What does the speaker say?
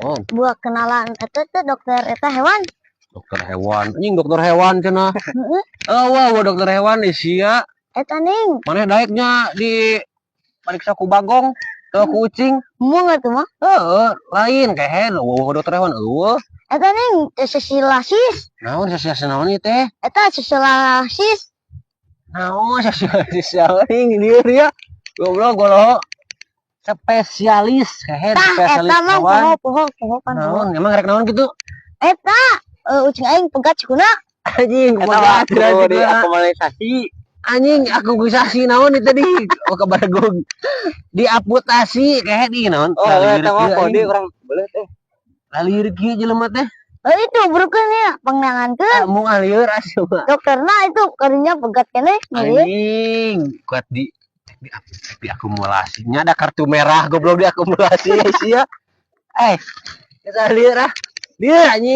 Oh, buat kenalan eta teh dokter eta hewan. dokter hewan. Anjing dokter hewan cenah. Heeh. Wah, dokter hewan di sia. Eta ning Maneh daeknya di pariksa ku bagong, teu ku ucing. mung atuh mah. Lain kehe dokter hewan eueuh. Eta ning sesilasis. Naon sia-sia naon ieu teh? Eta sesilasis. Naon sia-sia ini dia. Goblok golo. Spesialis kehe Tah spesialis eta mah hewan. poho kan. Naon emang rek naon gitu? Eta ucing aing pegat cukuna. Anjing Eta kumaha di akumulasi. anjing akuisasi naon itu tadi kabar gong diaputasi kayak di naon Oh, eta mah kode urang beuleut teh. lalir kieu jelema teh Itu burukeun ya pangnangankeun. mung alieur asma Dokterna itu karinya pegat keneh ngeureun. anjing kuat di akumulasinya ada kartu merah goblok di akumulasi sia kita lieur dia anjing